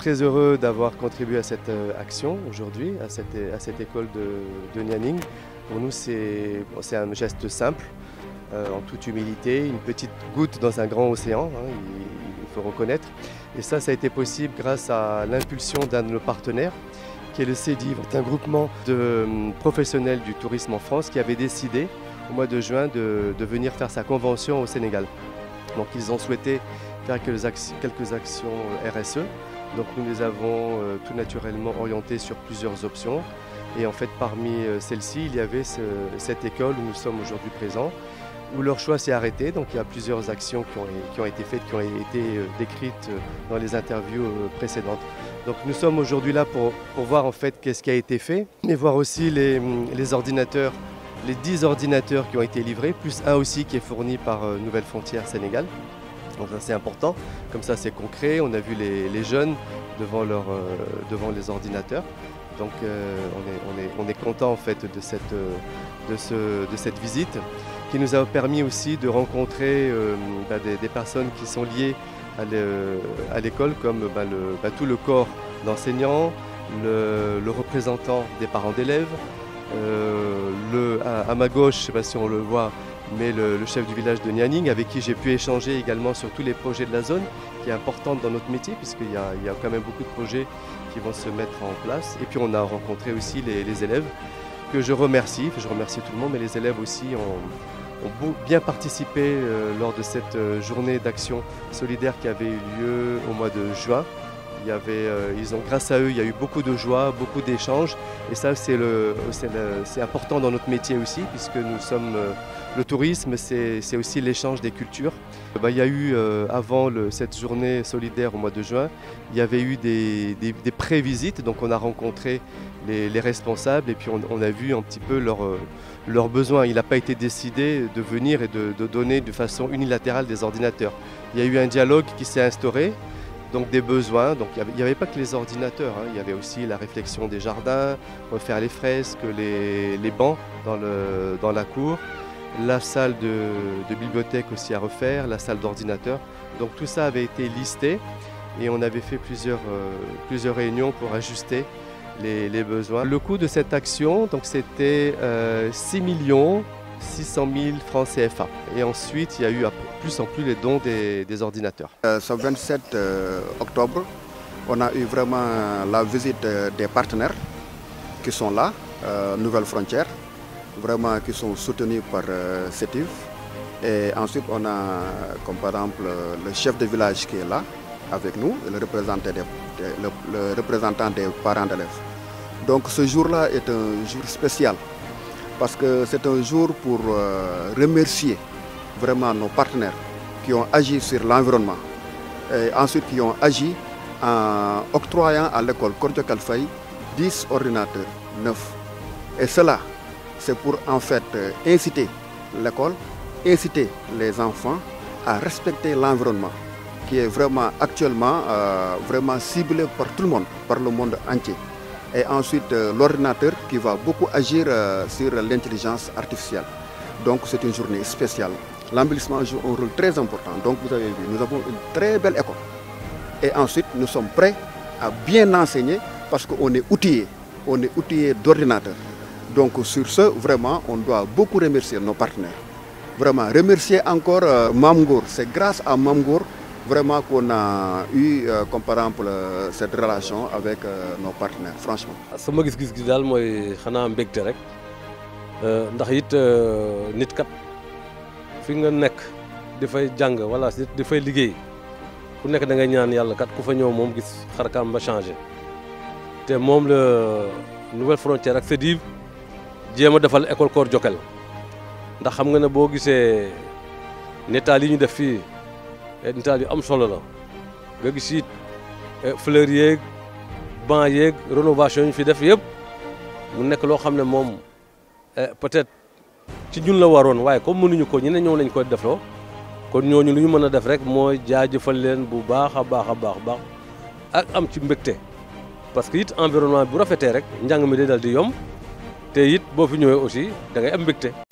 très heureux d'avoir contribué à cette action aujourd'hui, à cette école de Nianing. Pour nous, c'est un geste simple, en toute humilité, une petite goutte dans un grand océan, hein, il faut reconnaître. Et ça a été possible grâce à l'impulsion d'un de nos partenaires, qui est le CEDIV, un groupement de professionnels du tourisme en France qui avait décidé au mois de juin de venir faire sa convention au Sénégal. Donc ils ont souhaité faire quelques actions RSE. Donc nous les avons tout naturellement orientés sur plusieurs options. Et en fait parmi celles-ci, il y avait cette école où nous sommes aujourd'hui présents, où leur choix s'est arrêté. Donc il y a plusieurs actions qui ont été faites, qui ont été décrites dans les interviews précédentes. Donc nous sommes aujourd'hui là pour voir en fait qu'est-ce qui a été fait, mais voir aussi les ordinateurs, les 10 ordinateurs qui ont été livrés, plus un aussi qui est fourni par Nouvelle Frontière Sénégal. Donc ça c'est important, comme ça c'est concret, on a vu les jeunes devant les ordinateurs. Donc on est content en fait de cette visite qui nous a permis aussi de rencontrer des personnes qui sont liées à l'école, comme tout le corps d'enseignants, le représentant des parents d'élèves, à ma gauche, je ne sais pas si on le voit, mais le chef du village de Nianing, avec qui j'ai pu échanger également sur tous les projets de la zone, qui est importante dans notre métier, puisqu'il y a quand même beaucoup de projets qui vont se mettre en place. Et puis on a rencontré aussi les élèves, que je remercie tout le monde, mais les élèves aussi ont bien participé lors de cette journée d'action solidaire qui avait eu lieu au mois de juin. Grâce à eux, il y a eu beaucoup de joie, beaucoup d'échanges. Et ça, c'est important dans notre métier aussi, puisque nous sommes le tourisme, c'est aussi l'échange des cultures. Il y a eu, avant cette journée solidaire au mois de juin, il y avait eu des pré-visites. Donc on a rencontré les responsables et puis on a vu un petit peu leurs besoins. Il n'a pas été décidé de venir et de donner de façon unilatérale des ordinateurs. Il y a eu un dialogue qui s'est instauré. Donc des besoins, donc il n'y avait pas que les ordinateurs, hein. Il y avait aussi la réflexion des jardins, refaire les fresques, les bancs dans la cour, la salle de bibliothèque aussi à refaire, la salle d'ordinateur. Donc tout ça avait été listé et on avait fait plusieurs réunions pour ajuster les besoins. Le coût de cette action, c'était 6 600 000 francs CFA. Et ensuite, il y a eu plus en plus les dons des ordinateurs. Ce 27 octobre, on a eu vraiment la visite des partenaires qui sont là, Nouvelle Frontière, vraiment qui sont soutenus par CEDIV. Et ensuite, on a, comme par exemple, le chef de village qui est là avec nous, et le représentant des parents d'élèves. Donc ce jour-là est un jour spécial, parce que c'est un jour pour remercier vraiment nos partenaires qui ont agi sur l'environnement et ensuite qui ont agi en octroyant à l'école Kordio Kalfaye 10 ordinateurs neufs. Et cela, c'est pour en fait inciter l'école, inciter les enfants à respecter l'environnement qui est vraiment actuellement vraiment ciblé par tout le monde, par le monde entier. Et ensuite l'ordinateur qui va beaucoup agir sur l'intelligence artificielle. Donc c'est une journée spéciale. L'embellissement joue un rôle très important. Donc vous avez vu, nous avons une très belle école. Et ensuite nous sommes prêts à bien enseigner parce qu'on est outillés d'ordinateurs. Donc sur ce, vraiment, on doit beaucoup remercier nos partenaires. Vraiment, remercier encore Mamgour. C'est grâce à Mamgour vraiment qu'on a eu, comme par exemple, cette relation avec nos partenaires, franchement. Sama gis-gis gi daal mooy xanaa mbégte rek ndax it nit kat fi nga nekk dafay jàng wala dafay liggéey ku nekk da ngay ñaan yàlla kat ku fa ñëw moom gis xarakaam ba changé te moom la Nouvelle Frontière ak CEDIV jéem a defal école Kor Jokel ndax xam nga ne boo gisee netaal yi ñu def fii netaal yu am solo la nga gis it fleurs yeeg banc yeeg rénovation yi ñu fi def yëpp mu nekk loo xam ne moom peut-être ci ñun la waroon waaye comme mënuñu ko ñeneen ñoo lañ koy defloo kon ñooñu lu ñu mën a def rek mooy jaajëfal leen bu baax a baax ak am ci mbégte parce que it environnement bu rafetee rek njàng mi day dal di yomb te it boo fi ñëwee aussi da ngay am mbégte.